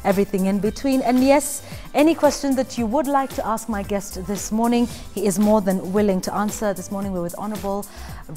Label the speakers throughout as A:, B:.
A: everything in between. And yes, any question that you would like to ask my guest this morning, he is more than willing to answer. This morning we're with Honorable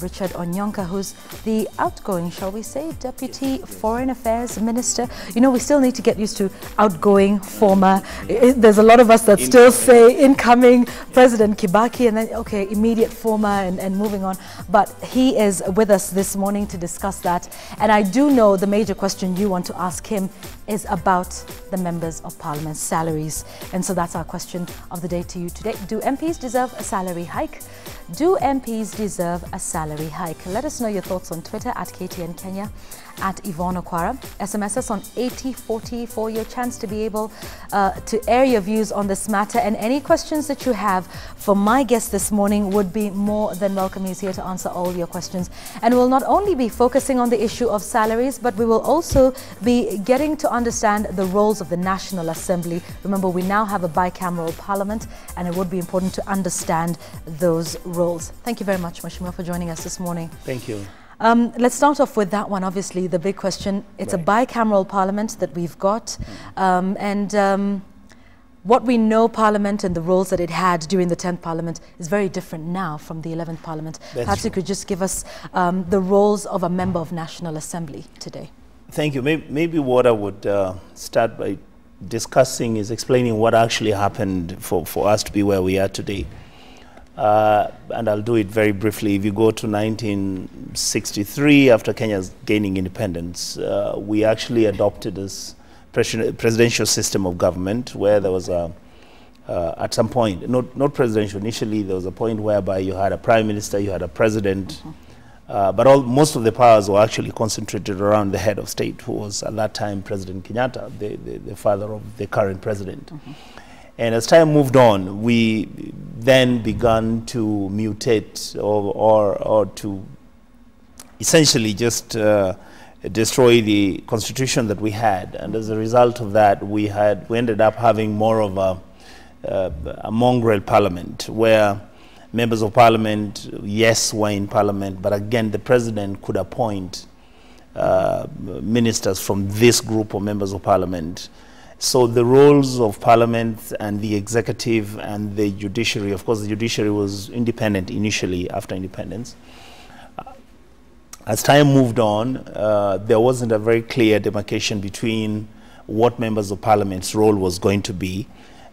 A: Richard Onyonka, who's the outgoing, shall we say, Deputy Foreign Affairs Minister. You know, we still need to get used to outgoing, former. There's a lot of us that still say incoming, President Kibaki, and then, okay, immediate former, and moving on. But he is with us this morning to discuss that. And I do know the major question you want to ask him is about the members of Parliament's salaries. And so that's our question of the day to you today. Do MPs deserve a salary hike? Do MPs deserve a salary hike? Let us know your thoughts on Twitter at KTN Kenya, at Yvonne Okwara. SMS us on 8040 for your chance to be able to air your views on this matter. And any questions that you have for my guest this morning would be more than welcome. He's here to answer all your questions. And we'll not only be focusing on the issue of salaries, but we will also be getting to understand the roles of the National Assembly. Remember, we now have a bicameral parliament, and it would be important to understand those roles. Thank you very much, Mheshimiwa, for joining us this morning.
B: Thank you.
A: Let's start off with that one, obviously, the big question. It's right. A bicameral parliament that we've got. What we know Parliament and the roles that it had during the 10th Parliament is very different now from the 11th Parliament. Perhaps you could just give us the roles of a member of National Assembly today.
B: Thank you. Maybe what I would start by discussing is explaining what actually happened for us to be where we are today. And I'll do it very briefly. If you go to 1963, after Kenya's gaining independence, we actually adopted this presidential system of government where there was at some point, not presidential, initially there was a point whereby you had a prime minister, you had a president, but most of the powers were actually concentrated around the head of state, who was at that time President Kenyatta, the father of the current president. And as time moved on, we then began to mutate or to essentially just destroy the constitution that we had. And as a result of that, we ended up having more of a mongrel parliament where members of parliament, yes, were in parliament, but again, the president could appoint ministers from this group of members of parliament. So the roles of parliament and the executive and the judiciary, of course the judiciary was independent initially after independence. As time moved on, there wasn't a very clear demarcation between what members of parliament's role was going to be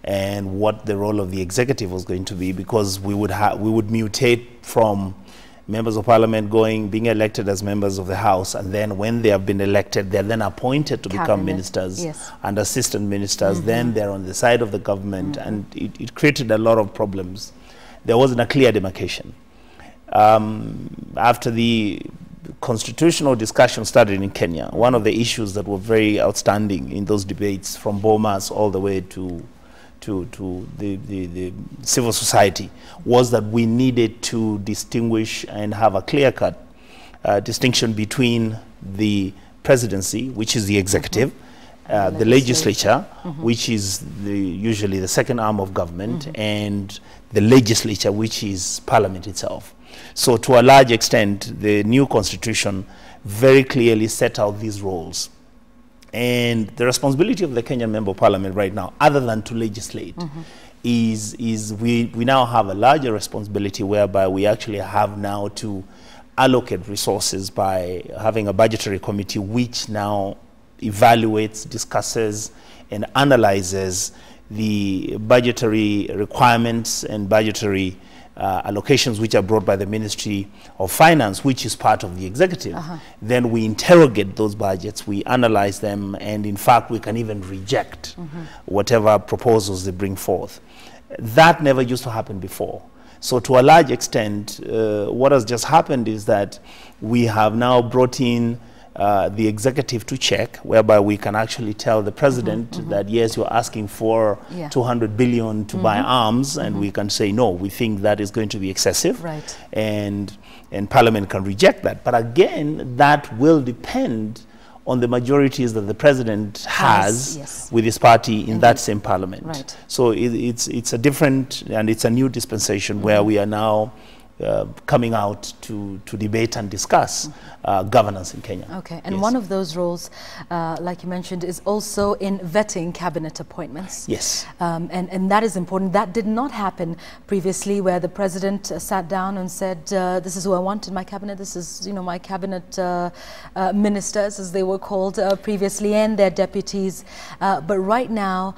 B: and what the role of the executive was going to be, because we would mutate from members of parliament being elected as members of the House, and then when they have been elected, they're then appointed to become ministers and assistant ministers. Then they're on the side of the government, and it created a lot of problems. There wasn't a clear demarcation. After the constitutional discussion started in Kenya, one of the issues that were very outstanding in those debates, from Bomas all the way to the civil society, was that we needed to distinguish and have a clear-cut distinction between the presidency, which is the executive, the legislature, which is usually the second arm of government, and the legislature, which is parliament itself. So to a large extent, the new constitution very clearly set out these roles. And the responsibility of the Kenyan Member of Parliament right now, other than to legislate, is we now have a larger responsibility whereby we actually have now to allocate resources by having a budgetary committee which now evaluates, discusses, and analyzes the budgetary requirements and budgetary allocations which are brought by the Ministry of Finance, which is part of the executive. Then we interrogate those budgets, we analyze them, and in fact we can even reject whatever proposals they bring forth. That never used to happen before. So to a large extent, what has just happened is that we have now brought in the executive to check, whereby we can actually tell the president that yes, you're asking for 200 billion to buy arms, and we can say no, we think that is going to be excessive, and Parliament can reject that. But again, that will depend on the majorities that the president has with his party in that same parliament. So it's a different, and it's a new dispensation where we are now coming out to debate and discuss governance in Kenya.
A: Okay, and one of those roles, like you mentioned, is also in vetting cabinet appointments.
B: Yes.
A: And that is important. That did not happen previously, where the president sat down and said, this is who I want in my cabinet, this is, my cabinet ministers, as they were called previously, and their deputies. But right now,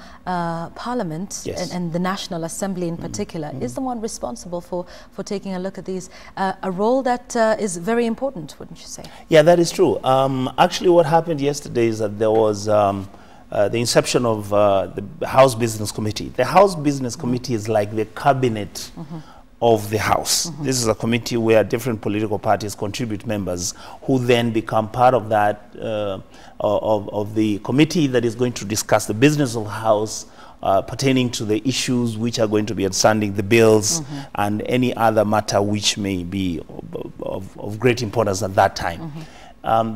A: Parliament,
B: yes,
A: and the National Assembly in particular, is the one responsible for taking a look at these. A role that is very important, wouldn't you say?
B: Yeah, that is true. Actually, what happened yesterday is that there was the inception of the House Business Committee. The House Business Committee is like the cabinet of the House. This is a committee where different political parties contribute members who then become part of that, of the committee that is going to discuss the business of the House, pertaining to the issues which are going to be outstanding, the bills, and any other matter which may be of great importance at that time.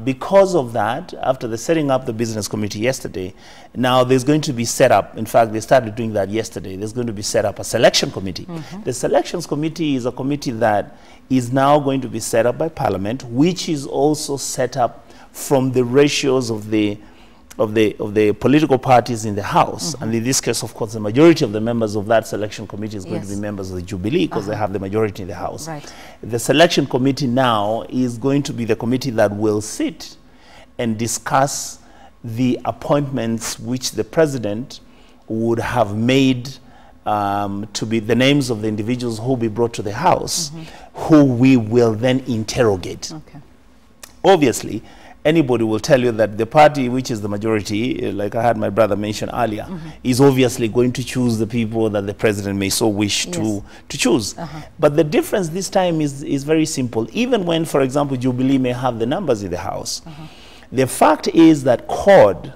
B: Because of that, after the setting up the business committee yesterday, now there's going to be set up, in fact, they started doing that yesterday, there's going to be set up a selection committee. The selections committee is a committee that is now going to be set up by Parliament, which is also set up from the ratios of the political parties in the House. And in this case, of course, the majority of the members of that selection committee is going to be members of the Jubilee, because they have the majority in the House.
A: Right.
B: The selection committee now is going to be the committee that will sit and discuss the appointments which the president would have made to be the names of the individuals who will be brought to the House, who we will then interrogate.
A: Okay.
B: Obviously, anybody will tell you that the party which is the majority, like I had my brother mention earlier, is obviously going to choose the people that the president may so wish to choose. But the difference this time is very simple. Even when, for example, Jubilee may have the numbers in the House, the fact is that CORD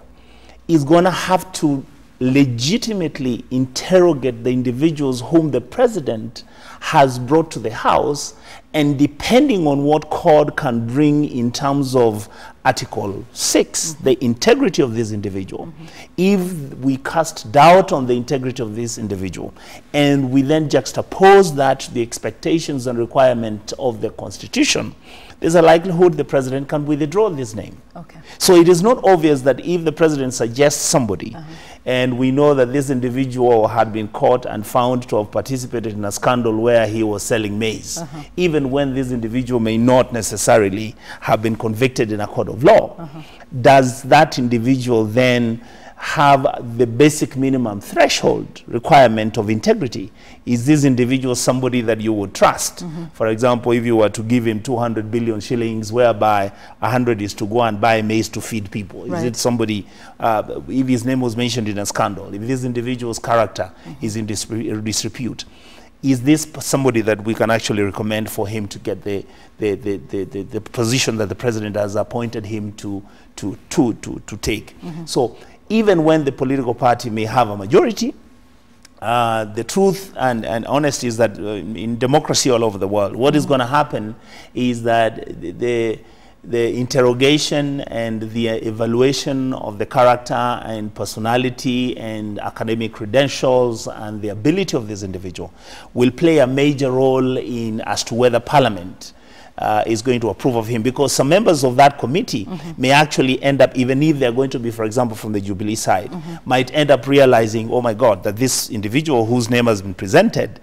B: is going to have to legitimately interrogate the individuals whom the president has brought to the House, and depending on what CORD can bring in terms of Article 6, the integrity of this individual, if we cast doubt on the integrity of this individual, and we then juxtapose that to the expectations and requirement of the Constitution, there's a likelihood the president can withdraw this name.
A: Okay.
B: So it is not obvious that if the president suggests somebody, and we know that this individual had been caught and found to have participated in a scandal where he was selling maize, even when this individual may not necessarily have been convicted in a court of law, does that individual then have the basic minimum threshold requirement of integrity? Is this individual somebody that you would trust? For example, if you were to give him 200 billion shillings, whereby 100 is to go and buy maize to feed people, is it somebody, if his name was mentioned in a scandal, if this individual's character is in disrepute, is this somebody that we can actually recommend for him to get the position that the president has appointed him to take? So even when the political party may have a majority, the truth and honesty is that in democracy all over the world, what is going to happen is that the interrogation and the evaluation of the character and personality and academic credentials and the ability of this individual will play a major role in as to whether Parliament is going to approve of him, because some members of that committee may actually end up, even if they're going to be, for example, from the Jubilee side, might end up realizing, oh my God, that this individual whose name has been presented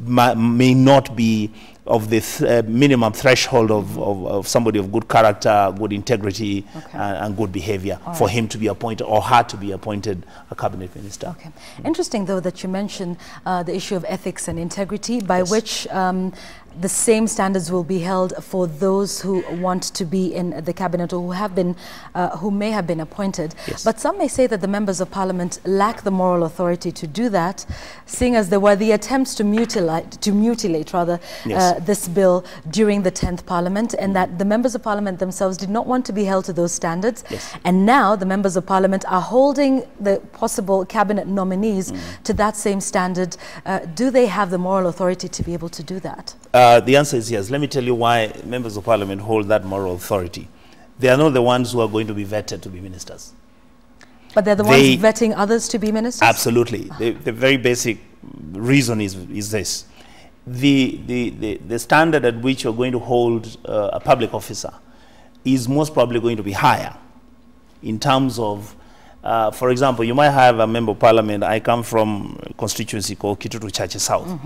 B: may not be of the minimum threshold of somebody of good character, good integrity, and good behavior for him to be appointed, or her to be appointed, a cabinet minister.
A: Okay. Interesting, though, that you mention the issue of ethics and integrity, by which the same standards will be held for those who want to be in the cabinet, or who have been, who may have been appointed. But some may say that the members of Parliament lack the moral authority to do that, seeing as there were the attempts to mutilate this bill during the 10th Parliament, and that the members of Parliament themselves did not want to be held to those standards. And now the members of Parliament are holding the possible cabinet nominees to that same standard. Do they have the moral authority to be able to do that?
B: The answer is yes. Let me tell you why members of Parliament hold that moral authority. They are not the ones who are going to be vetted to be ministers.
A: But they're the ones vetting others to be ministers?
B: Absolutely. The very basic reason is this. the standard at which you're going to hold a public officer is most probably going to be higher in terms of, for example, you might have a member of parliament. I come from a constituency called Kituru Chache South.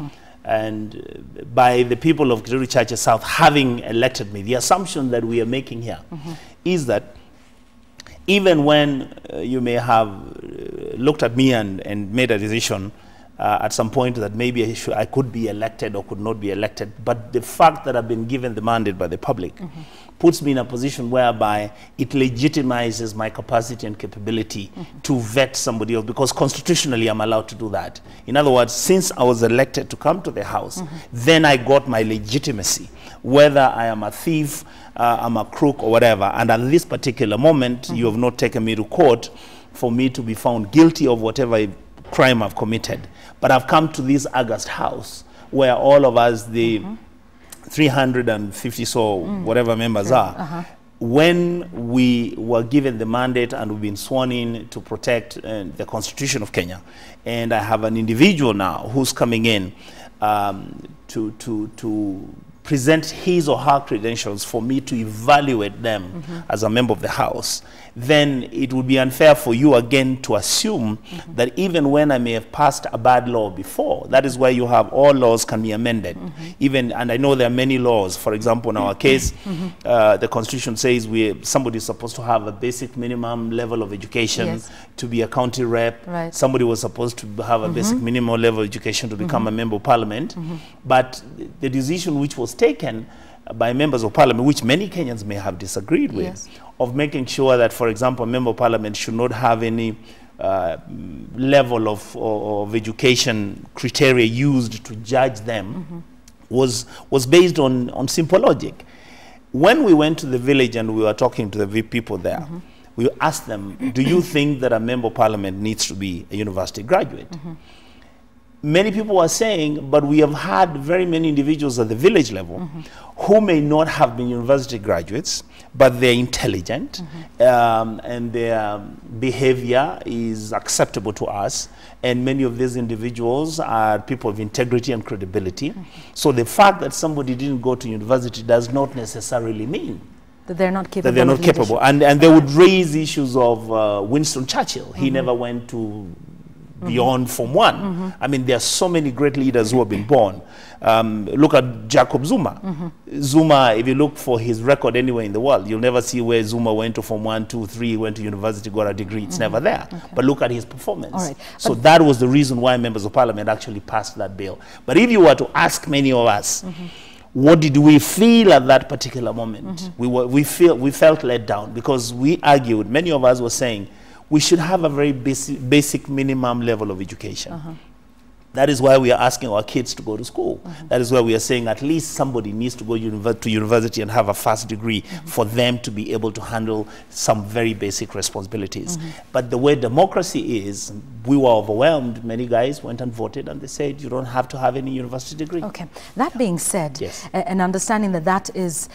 B: And by the people of Kituru Chache South having elected me, the assumption that we are making here is that even when you may have looked at me and made a decision at some point that maybe I could be elected or could not be elected, but the fact that I've been given the mandate by the public puts me in a position whereby it legitimizes my capacity and capability to vet somebody else, because constitutionally I'm allowed to do that. In other words, since I was elected to come to the House, then I got my legitimacy, whether I am a thief, I'm a crook or whatever. And at this particular moment, you have not taken me to court for me to be found guilty of whatever crime I've committed. But I've come to this august House where all of us, the 350 so whatever members are, when we were given the mandate and we've been sworn in to protect the Constitution of Kenya, and I have an individual now who's coming in to present his or her credentials for me to evaluate them as a member of the House, then it would be unfair for you again to assume that even when I may have passed a bad law before, that is why you have all laws can be amended. Even, and I know there are many laws. For example, in our case, the Constitution says somebody is supposed to have a basic minimum level of education to be a county rep. Somebody was supposed to have a basic minimum level of education to become a member of parliament. But the decision which was taken by members of parliament, which many Kenyans may have disagreed with, of making sure that, for example, a member of parliament should not have any level of education criteria used to judge them, was based on simple logic. When we went to the village and we were talking to the people there, we asked them, do you think that a member of parliament needs to be a university graduate? Many people are saying, but we have had very many individuals at the village level who may not have been university graduates, but they're intelligent and their behavior is acceptable to us. And many of these individuals are people of integrity and credibility. So the fact that somebody didn't go to university does not necessarily mean
A: that they're not capable.
B: And they would raise issues of Winston Churchill. He never went to beyond Form 1. I mean, there are so many great leaders who have been born. Look at Jacob Zuma. Zuma, if you look for his record anywhere in the world, you'll never see where Zuma went to Form 1, 2, 3, went to university, got a degree. It's never there. But look at his performance. So that was the reason why members of parliament actually passed that bill. But if you were to ask many of us, what did we feel at that particular moment? We felt let down, because we argued, many of us were saying, we should have a very basic minimum level of education. That is why we are asking our kids to go to school. That is why we are saying at least somebody needs to go to university and have a first degree for them to be able to handle some very basic responsibilities. But the way democracy is, we were overwhelmed. Many guys went and voted and they said, you don't have to have any university degree.
A: Okay. That being said, and understanding that that is,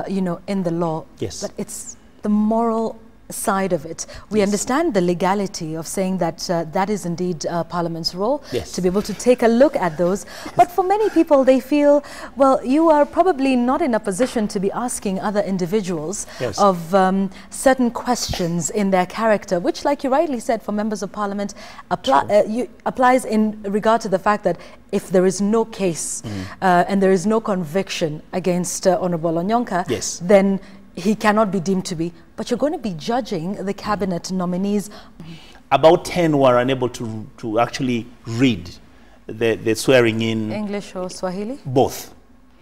A: you know, in the law, but it's the moral side of it. We understand the legality of saying that that is indeed Parliament's role, to be able to take a look at those. But for many people, they feel, well, you are probably not in a position to be asking other individuals of certain questions in their character, which, like you rightly said, for members of Parliament, applies in regard to the fact that if there is no case and there is no conviction against Honorable Onyonka, then he cannot be deemed to be. But you're going to be judging the cabinet nominees.
B: About 10 were unable to actually read the swearing in.
A: English or Swahili?
B: Both.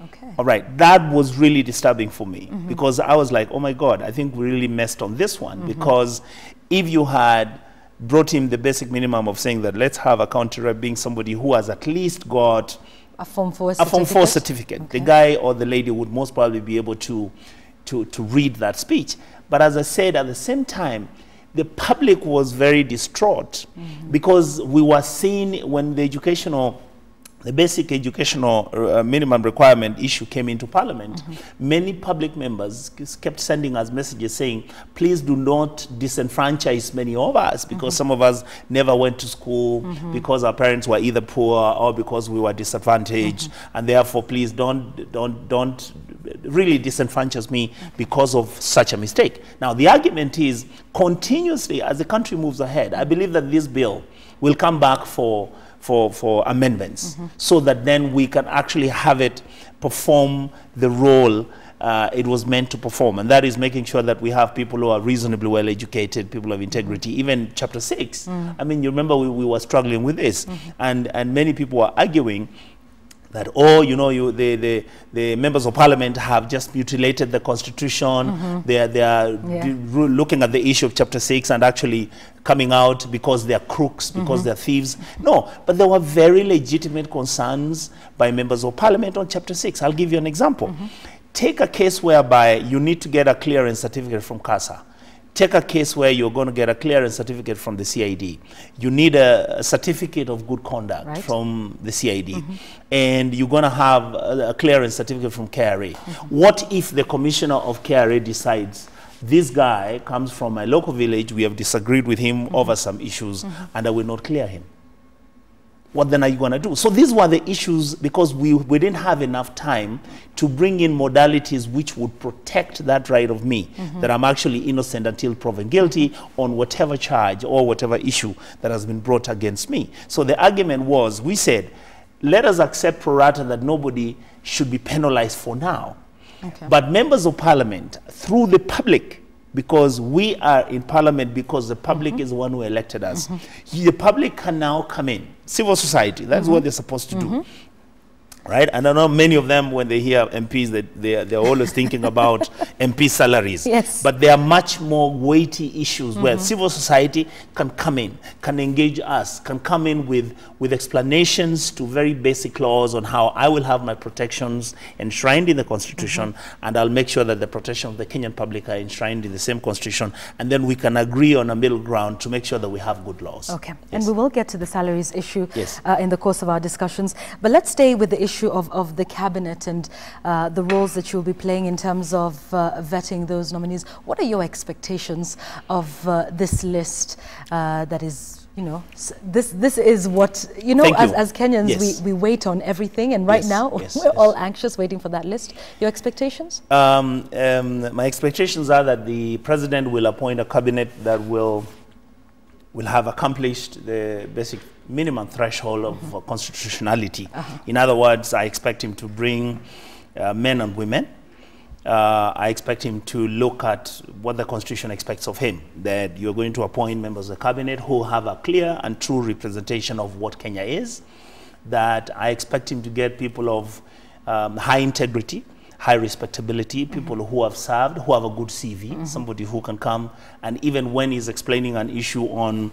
A: Okay.
B: All right. That was really disturbing for me, because I was like, oh my God, I think we really messed on this one. Because if you had brought him the basic minimum of saying that let's have a county rep being somebody who has at least got
A: a Form 4 certificate,
B: a Form 4 certificate. The guy or the lady would most probably be able to read that speech. But as I said, at the same time, the public was very distraught, because we were seeing, when the educational the basic educational minimum requirement issue came into Parliament, many public members kept sending us messages saying, please do not disenfranchise many of us, because some of us never went to school, because our parents were either poor or because we were disadvantaged, and therefore please don't really disenfranchise me because of such a mistake. Now the argument is, continuously as the country moves ahead, I believe that this bill will come back for amendments, so that then we can actually have it perform the role it was meant to perform, and that is making sure that we have people who are reasonably well educated, people of integrity. Even chapter 6, I mean, you remember we were struggling with this, and many people were arguing that, oh, you know, the members of parliament have just mutilated the constitution. They are looking at the issue of chapter 6 and actually coming out because they are crooks, because they are thieves. No, but there were very legitimate concerns by members of parliament on chapter 6. I'll give you an example. Take a case whereby you need to get a clearance certificate from CASA. Take a case where you're going to get a clearance certificate from the CID. You need a certificate of good conduct from the CID. And you're going to have a clearance certificate from KRA. What if the commissioner of KRA decides, this guy comes from my local village, we have disagreed with him over some issues, and I will not clear him? What then are you going to do? So these were the issues, because we didn't have enough time to bring in modalities which would protect that right of me, that I'm actually innocent until proven guilty on whatever charge or whatever issue that has been brought against me. So the argument was, we said, let us accept pro rata that nobody should be penalized for now. But members of parliament, through the public, because we are in parliament because the public is the one who elected us, the public can now come in. Civil society, that's what they're supposed to do. Right? And I know many of them, when they hear MPs, that they're always thinking about MP salaries. But there are much more weighty issues where civil society can come in, can engage us, can come in with explanations to very basic laws on how I will have my protections enshrined in the Constitution, and I'll make sure that the protection of the Kenyan public are enshrined in the same Constitution, and then we can agree on a middle ground to make sure that we have good laws.
A: And we will get to the salaries issue in the course of our discussions. But let's stay with the issue of the cabinet and the roles that you'll be playing in terms of vetting those nominees. What are your expectations of this list that is, you know, this is what, you know, as Kenyans, we wait on everything, and right now we're all anxious waiting for that list. Your expectations?
B: My expectations are that the president will appoint a cabinet that will have accomplished the basic minimum threshold of constitutionality. In other words, I expect him to bring men and women. I expect him to look at what the Constitution expects of him, that you're going to appoint members of the cabinet who have a clear and true representation of what Kenya is, that I expect him to get people of high integrity, high respectability, people who have served, who have a good CV, somebody who can come, and even when he's explaining an issue on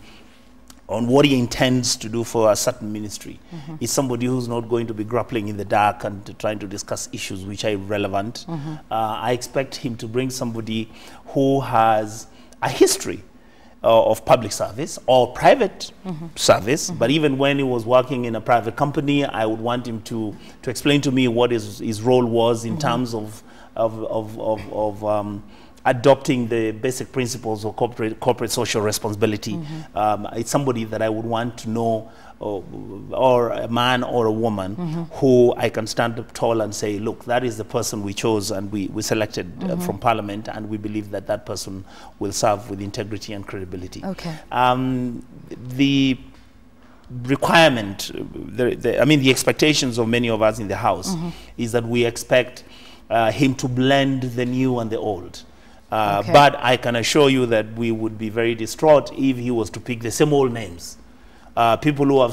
B: what he intends to do for a certain ministry, is somebody who's not going to be grappling in the dark and trying to discuss issues which are irrelevant. I expect him to bring somebody who has a history of public service or private service, but even when he was working in a private company, I would want him to explain to me what his role was in terms of adopting the basic principles of corporate social responsibility. It's somebody that I would want to know, or a man or a woman who I can stand up tall and say, look, that is the person we chose and we selected from parliament, and we believe that that person will serve with integrity and credibility. The requirement, I mean, the expectations of many of us in the House is that we expect him to blend the new and the old. But I can assure you that we would be very distraught if he was to pick the same old names. People who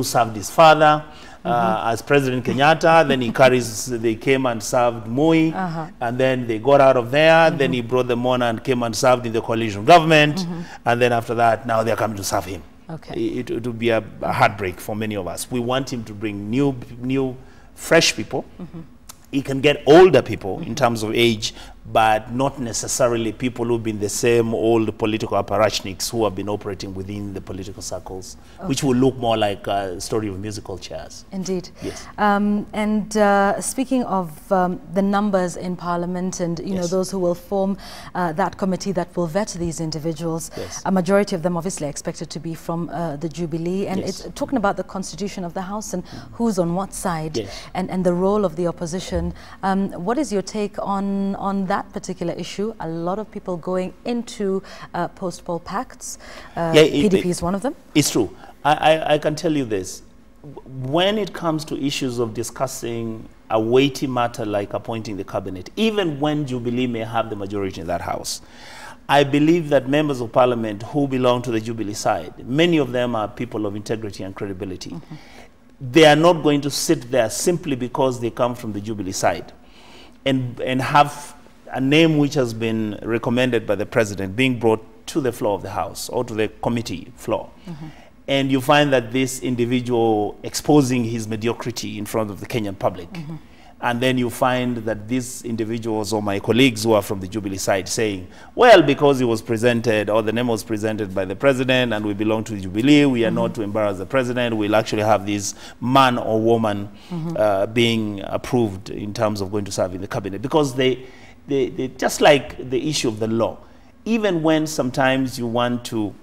B: served his father as President Kenyatta, then they came and served Moi, and then they got out of there, then he brought them on and came and served in the coalition government, and then after that, now they're coming to serve him. It would be a heartbreak for many of us. We want him to bring new fresh people. He can get older people in terms of age but not necessarily people who've been the same old political apparatchiks who have been operating within the political circles, which will look more like a story of musical chairs.
A: Indeed.
B: Yes.
A: Speaking of the numbers in Parliament and you know those who will form that committee that will vet these individuals, a majority of them obviously expected to be from the Jubilee, and it's talking about the constitution of the House and who's on what side and the role of the opposition. What is your take on that particular issue? A lot of people going into post-poll pacts. PDP is one of them.
B: It's true. I can tell you this. When it comes to issues of discussing a weighty matter like appointing the cabinet, even when Jubilee may have the majority in that House, I believe that members of Parliament who belong to the Jubilee side, many of them are people of integrity and credibility. They are not going to sit there simply because they come from the Jubilee side and have a name which has been recommended by the President being brought to the floor of the House or to the committee floor. And you find that this individual exposing his mediocrity in front of the Kenyan public. And then you find that these individuals or my colleagues who are from the Jubilee side saying, well, because he was presented or the name was presented by the President and we belong to the Jubilee, we are not to embarrass the President. We'll actually have this man or woman being approved in terms of going to serve in the cabinet. Because they just like the issue of the law, even when sometimes you want to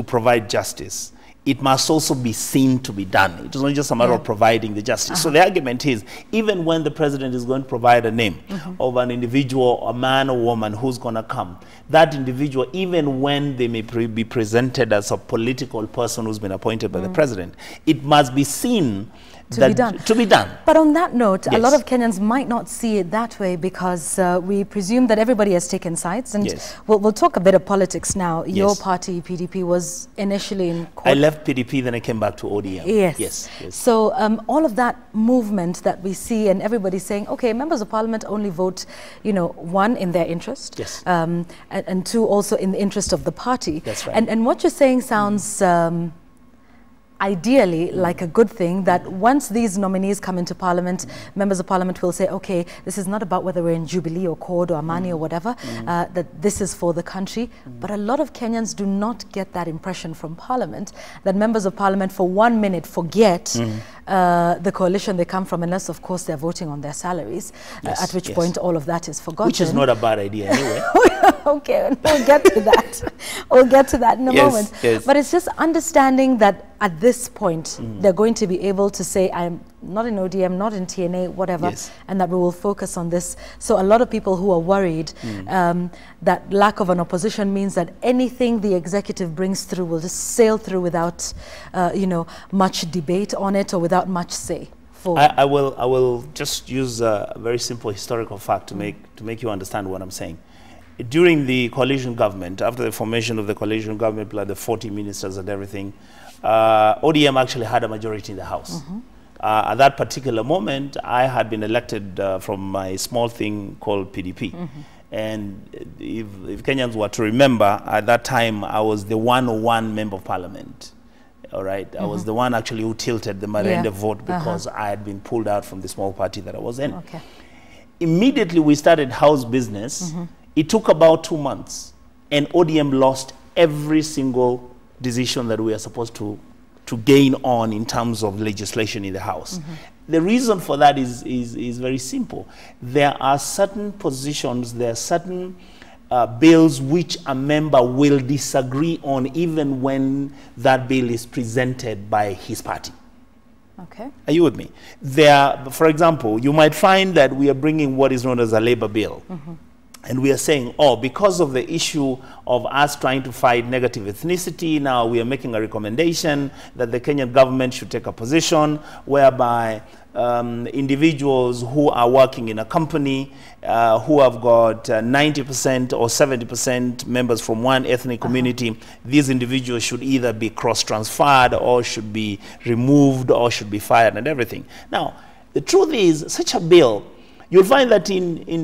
B: provide justice, it must also be seen to be done. It is not just a matter of providing the justice. So the argument is, even when the President is going to provide a name of an individual, a man or woman who's going to come, that individual, even when they may be presented as a political person who's been appointed by the President, it must be seen to be done.
A: But on that note, a lot of Kenyans might not see it that way because we presume that everybody has taken sides. And we'll talk a bit of politics now. Your party, PDP, was initially in court.
B: I left PDP, then I came back to ODM. Yes.
A: So all of that movement that we see and everybody saying, okay, members of Parliament only vote, you know, one, in their interest, and two, also in the interest of the party.
B: That's right.
A: And what you're saying sounds ideally like a good thing, that once these nominees come into Parliament, members of Parliament will say, okay, this is not about whether we're in Jubilee or CORD or Amani or whatever, that this is for the country. But a lot of Kenyans do not get that impression from Parliament, that members of Parliament for 1 minute forget the coalition they come from, unless of course they're voting on their salaries, at which point all of that is forgotten. Which
B: is not a bad idea anyway.
A: Okay, we'll get to that. We'll get to that in a moment. But it's just understanding that at this point, they're going to be able to say, I'm not in ODM, not in TNA, whatever, and that we will focus on this. So a lot of people who are worried that lack of an opposition means that anything the executive brings through will just sail through without, you know, much debate on it or without much say.
B: I will just use a very simple historical fact to make you understand what I'm saying. During the coalition government, after the formation of the coalition government, plus the 40 ministers and everything, ODM actually had a majority in the House. At that particular moment, I had been elected from my small thing called PDP. And if Kenyans were to remember, at that time, I was the 101 member of Parliament. All right, I was the one actually who tilted the Marende vote because I had been pulled out from the small party that I was in. Immediately, we started House business. It took about 2 months, and ODM lost every single decision that we are supposed to gain on in terms of legislation in the House. The reason for that is very simple. There are certain positions, there are certain bills which a member will disagree on even when that bill is presented by his party. Are you with me? For example, you might find that we are bringing what is known as a labor bill. And we are saying, oh, because of the issue of us trying to fight negative ethnicity, now we are making a recommendation that the Kenyan government should take a position whereby individuals who are working in a company who have got 90% or 70% members from one ethnic community, these individuals should either be cross-transferred or should be removed or should be fired and everything. Now, the truth is, such a bill You'll find that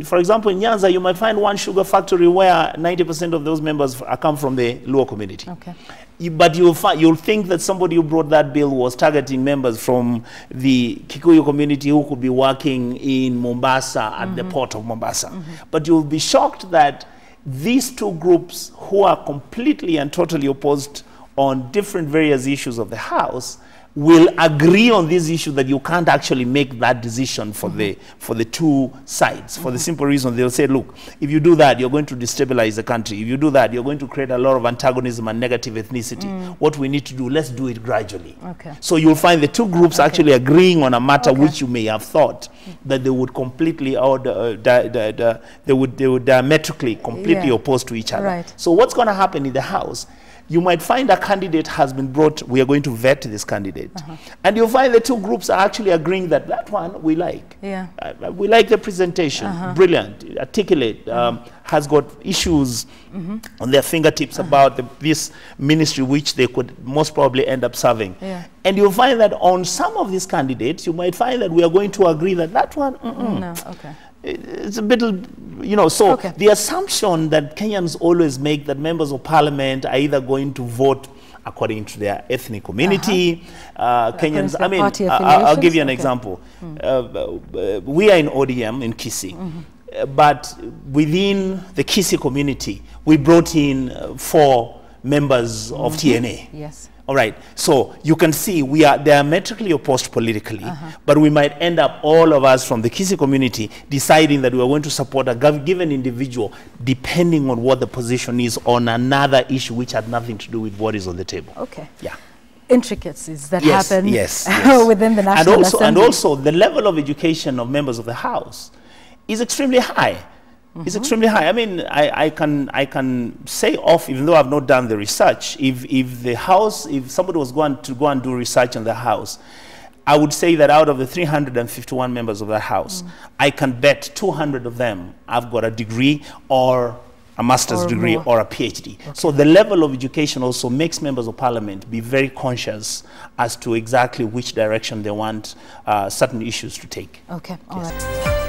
B: for example, in Nyanza, you might find one sugar factory where 90% of those members come from the Luo community.
A: Okay.
B: But you'll think that somebody who brought that bill was targeting members from the Kikuyu community who could be working in Mombasa at the port of Mombasa. But you'll be shocked that these two groups who are completely and totally opposed on different various issues of the House will agree on this issue that you can't actually make that decision for the two sides, for the simple reason they'll say, look, if you do that, you're going to destabilize the country. If you do that, you're going to create a lot of antagonism and negative ethnicity. What we need to do, let's do it gradually.
A: Okay.
B: So you'll find the two groups actually agreeing on a matter which you may have thought that they would completely, or they would diametrically completely oppose to each other.
A: Right.
B: So what's going to happen in the House? You might find a candidate has been brought, we are going to vet this candidate. And you'll find the two groups are actually agreeing that that one we like.
A: Yeah.
B: We like the presentation, brilliant, articulate, has got issues on their fingertips about this ministry which they could most probably end up serving.
A: Yeah.
B: And you'll find that on some of these candidates, you might find that we are going to agree that that one,
A: No, okay.
B: it's a bit, you know, so the assumption that Kenyans always make that members of parliament are either going to vote according to their ethnic community, Kenyans, I mean, I'll give you an example. We are in ODM in Kisii, but within the Kisii community, we brought in 4 members of TNA.
A: Yes.
B: All right, so you can see we are diametrically opposed politically, but we might end up, all of us from the Kisii community, deciding that we are going to support a given individual depending on what the position is on another issue which had nothing to do with what is on the table.
A: Okay.
B: Yeah.
A: Intricacies that happen within the National Assembly.
B: And also, the level of education of members of the House is extremely high. It's extremely high. I mean, I can say off, even though I've not done the research, if the House, if somebody was going to go and do research on the House, I would say that out of the 351 members of the House, I can bet 200 of them have got a degree or a master's degree or a PhD. So the level of education also makes members of parliament be very conscious as to exactly which direction they want certain issues to take.
A: Okay, all right.